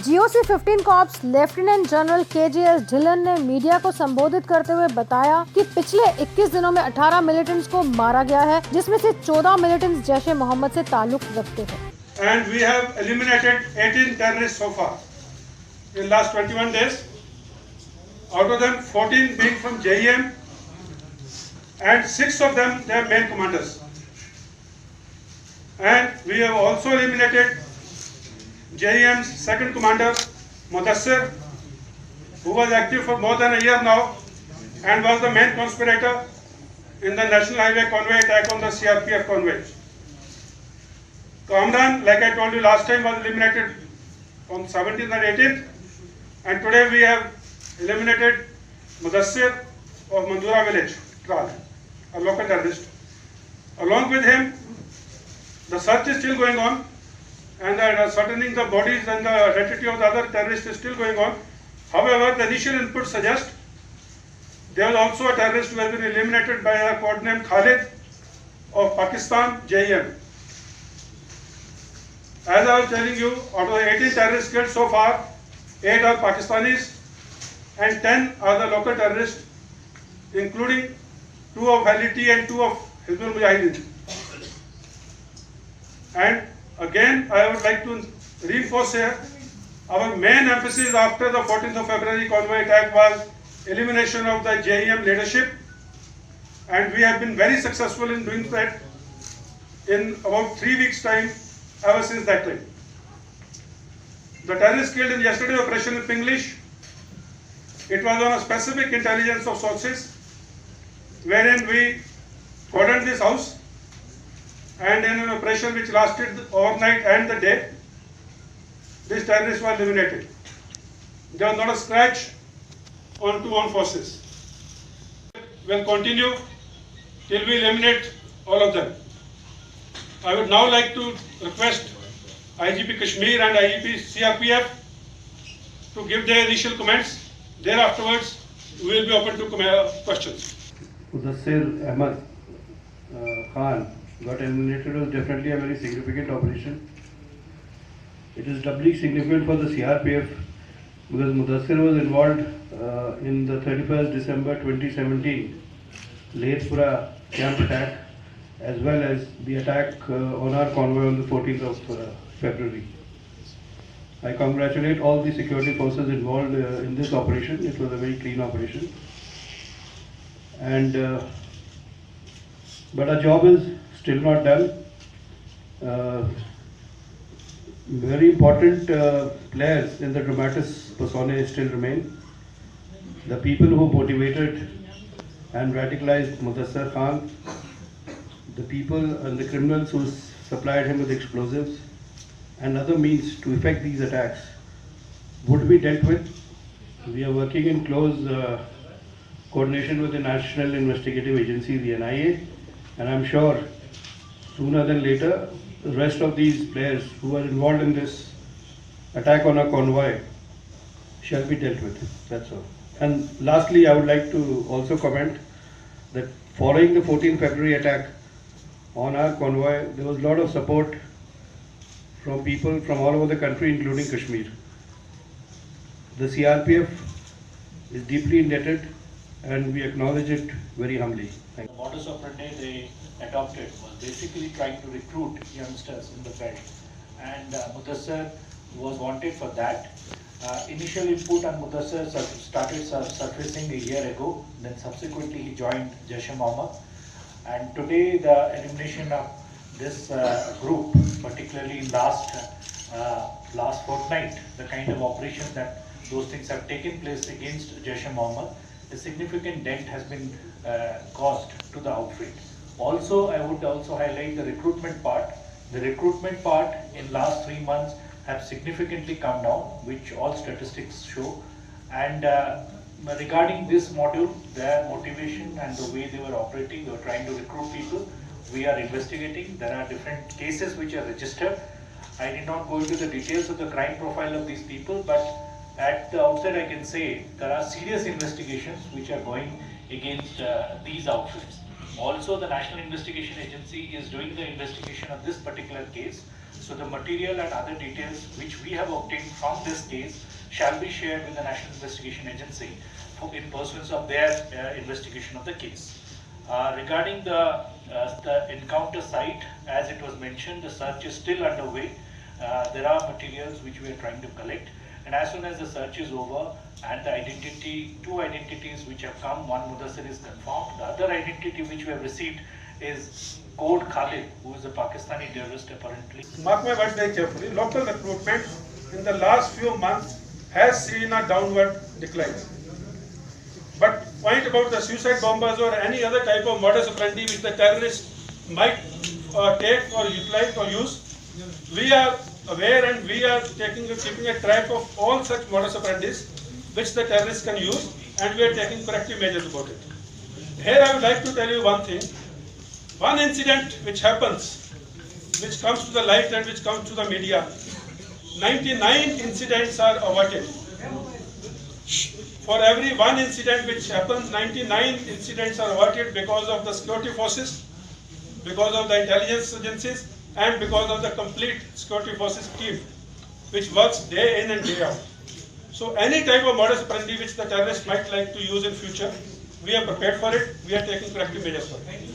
GOC 15 corps lieutenant general KGS Dhillon ने media को संबोधित करते हुए बताया कि पिछले 21 दिनों में 18 मिलिटेंट्स को मारा गया है, जिसमें से 14 मिलिटेंट्स जैश ए मोहम्मद से ताल्लुक रखते हैं। And we have eliminated 18 terrorists so far in last 21 days. Out of them, 14 being from JEM, and 6 of them they are main commanders. And we have also eliminated JEM's second commander, Mudassir, who was active for more than a year now and was the main conspirator in the National Highway convoy attack on the CRPF convoy. Kamran, like I told you last time, was eliminated on 17th and 18th, and today we have eliminated Mudassir of Mandura village, Tral, a local terrorist. Along with him, the search is still going on, and ascertaining the bodies and the identity of the other terrorists is still going on. However, the initial input suggests there was also a terrorist who has been eliminated by a codenamed Khalid of Pakistan, JEM. As I was telling you, out of the 18 terrorists killed so far, 8 are Pakistanis and 10 are the local terrorists, including 2 of LET and 2 of Hizbul Mujahideen. And again, I would like to reinforce here, our main emphasis after the 14th of February convoy attack was elimination of the JEM leadership, and we have been very successful in doing that in about 3 weeks' time ever since that time. The terrorists killed in yesterday's operation in Pinglish, it was on a specific intelligence of sources, wherein we cordoned this house, and in an operation which lasted overnight and the day, these terrorists were eliminated. There was not a scratch on two armed forces. We'll continue till we eliminate all of them. I would now like to request IGP Kashmir and IGP CRPF to give their initial comments. Thereafterwards, we will be open to questions. Mudassir Ahmad Khan got eliminated was definitely a very significant operation. It is doubly significant for the CRPF because Mudassir was involved in the 31st December 2017 Lehpura camp attack, as well as the attack on our convoy on the 14th of February. I congratulate all the security forces involved in this operation. It was a very clean operation. And but our job is still not done. Very important players in the dramatis personae still remain. The people who motivated and radicalized Mudassir Khan, the people and the criminals who supplied him with explosives and other means to effect these attacks would be dealt with. We are working in close coordination with the National Investigative Agency, the NIA, and I'm sure sooner than later, the rest of these players who are involved in this attack on our convoy shall be dealt with. That's all. And lastly, I would like to also comment that following the 14th February attack on our convoy, there was a lot of support from people from all over the country, including Kashmir. The CRPF is deeply indebted, and we acknowledge it very humbly. Thank you. The modus operandi they adopted was basically trying to recruit youngsters in the belt, and Mudassir was wanted for that. Initial input on Mudassir started surfacing a year ago, then subsequently he joined Jaish e Mohammed, and today the elimination of this group, particularly in last fortnight, the kind of operations that those things have taken place against Jaish e Mohammed, a significant dent has been caused to the outfit. Also, I would also highlight the recruitment part. The recruitment part in last 3 months have significantly come down, which all statistics show. And regarding this module, their motivation and the way they were operating, they were trying to recruit people. We are investigating. There are different cases which are registered. I did not go into the details of the crime profile of these people, but at the outset I can say there are serious investigations which are going against these outfits. Also, the National Investigation Agency is doing the investigation of this particular case. So the material and other details which we have obtained from this case shall be shared with the National Investigation Agency in pursuance of their investigation of the case. Regarding the encounter site, as it was mentioned, the search is still underway. There are materials which we are trying to collect, and as soon as the search is over and the two identities which have come, one Mudassir is confirmed, the other identity which we have received is Code Khalid, who is a Pakistani terrorist apparently. Mark my words very carefully, local recruitment in the last few months has seen a downward decline. But point about the suicide bombers or any other type of modus operandi which the terrorists might take or utilize or use, we are aware and we are keeping a track of all such modus operandis which the terrorists can use, and we are taking corrective measures about it. Here I would like to tell you one thing. One incident which happens, which comes to the light and which comes to the media, 99 incidents are averted. For every one incident which happens, 99 incidents are averted because of the security forces, because of the intelligence agencies, and because of the complete security forces team, which works day in and day out. So any type of modus operandi which the terrorists might like to use in future, we are prepared for it, we are taking corrective measures for it.